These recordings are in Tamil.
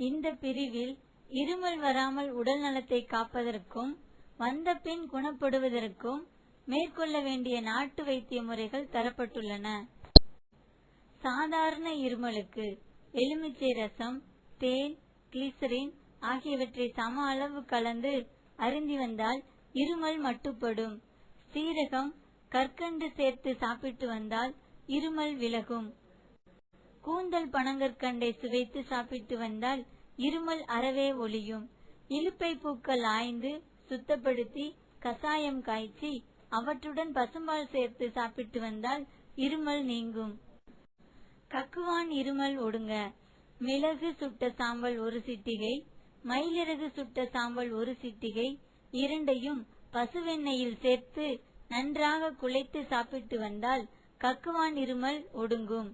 இந்த பிரிவில் இருமல் வராமல் உடல் நலத்தை காப்பதற்கும் வந்தபின் குணப்படுவதற்கும் மேற்கொள்ள வேண்டிய நாட்டு வைத்திய முறைகள் தரப்பட்டுள்ளன. சாதாரண இருமலுக்கு எலுமிச்சை ரசம், தேன், கிளிசரின் ஆகியவற்றை சம அளவு கலந்து அருந்தி வந்தால் இருமல் மட்டுப்படும். சீரகம், கற்கண்டு சேர்த்து சாப்பிட்டு வந்தால் இருமல் விலகும். கூந்தல் பனங்கற்கண்டை சுவைத்து சாப்பிட்டு வந்தால் இருமல் அறவே ஒழியும். இலுப்பை பூக்கள் ஆய்ந்து சுத்தப்படுத்தி கசாயம் காய்ச்சி அவற்றுடன் பசும்பால் சேர்த்து சாப்பிட்டு வந்தால் இருமல் நீங்கும். கக்குவான் இருமல் ஒடுங்க மிளகு சுட்ட சாம்பல் 1 சிட்டிகை, மயிலிறகு சுட்ட சாம்பல் 1 சிட்டிகை இரண்டையும் பசுவெண்ணெயில் சேர்த்து நன்றாக குழைத்து சாப்பிட்டு வந்தால் கக்குவான் இருமல் ஒடுங்கும்.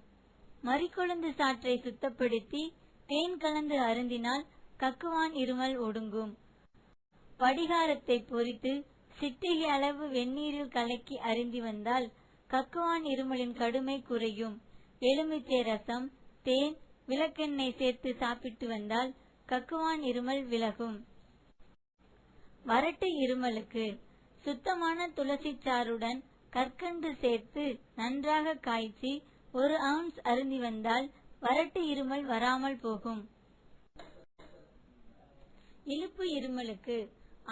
மறிக்கொழுந்து சாற்றை சுத்தப்படுத்தி தேன் கலந்து அருந்தினால் கக்குவான் இருமல் ஒடுங்கும். படிகாரத்தை பொரித்து சிட்டிகை அளவு வெந்நீரில் கலக்கி அருந்தி வந்தால் கக்குவான் இருமலின் கடுமை குறையும். எலுமிச்சை ரசம், தேன், விளக்கெண்ணெய் சேர்த்து சாப்பிட்டு வந்தால் கக்குவான் இருமல் விலகும். வறட்டு இருமலுக்கு சுத்தமான துளசி சாறுடன் கற்கண்டு சேர்த்து நன்றாக காய்ச்சி 1 அவுன்ஸ் அருந்தி வந்தால் வறட்டு இருமல் வராமல் போகும். இலுப்பு இருமலுக்கு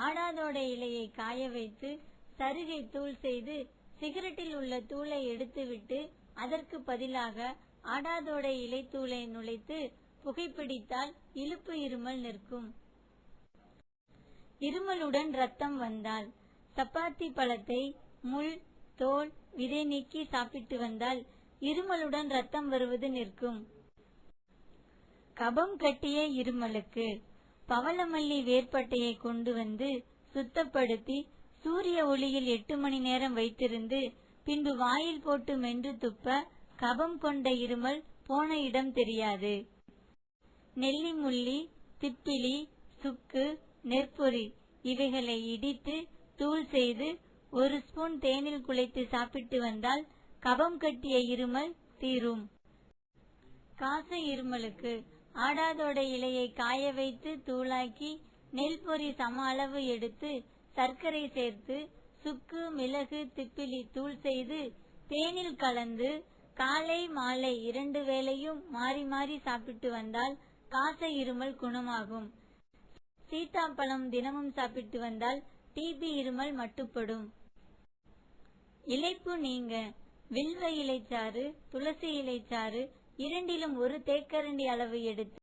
ஆடாதோடை இலையை காய வைத்து சருகை தூள் செய்து சிகரெட்டில் உள்ள தூளை எடுத்துவிட்டு அதற்கு பதிலாக ஆடாதோடை இலை தூளை நுழைத்து புகைப்பிடித்தால் இலுப்பு இருமல் நிற்கும். இருமலுடன் ரத்தம் வந்தால் சப்பாத்தி பழத்தை முள், தோல், விதை நீக்கி சாப்பிட்டு வந்தால் இருமலுடன் ரத்தம் வருவது நிற்கும். கபம் கட்டிய இருமலுக்கு பவளமல்லி வேர்பட்டையை கொண்டு வந்து சுத்தப்படுத்தி சூரிய ஒளியில் 8 மணி நேரம் வைத்திருந்து பின்பு வாயில் போட்டு மென்று துப்ப கபம் கொண்ட இருமல் போன இடம் தெரியாது. நெல்லி முள்ளி, திப்பிலி, சுக்கு, நெற்பொரி இவைகளை இடித்து தூள் செய்து 1 ஸ்பூன் தேனில் குழைத்து சாப்பிட்டு வந்தால் கபம் கட்டிய இருமல் தீரும். காச இருமலுக்கு ஆடாதோடை இலையை காய வைத்து தூளாக்கி நெல் பொரி சம அளவு எடுத்து சர்க்கரை சேர்த்து சுக்கு, மிளகு, திப்பிலி தூள் செய்து தேனில் கலந்து காலை மாலை 2 வேளையும் மாறி மாறி சாப்பிட்டு வந்தால் காச இருமல் குணமாகும். சீத்தாப்பழம் தினமும் சாப்பிட்டு வந்தால் டிபி இருமல் மட்டுப்படும். இளைப்பு நீங்க வில்வ இலைச்சாறு, துளசி இலைச்சாறு இரண்டிலும் 1 தேக்கரண்டி அளவு எடுத்து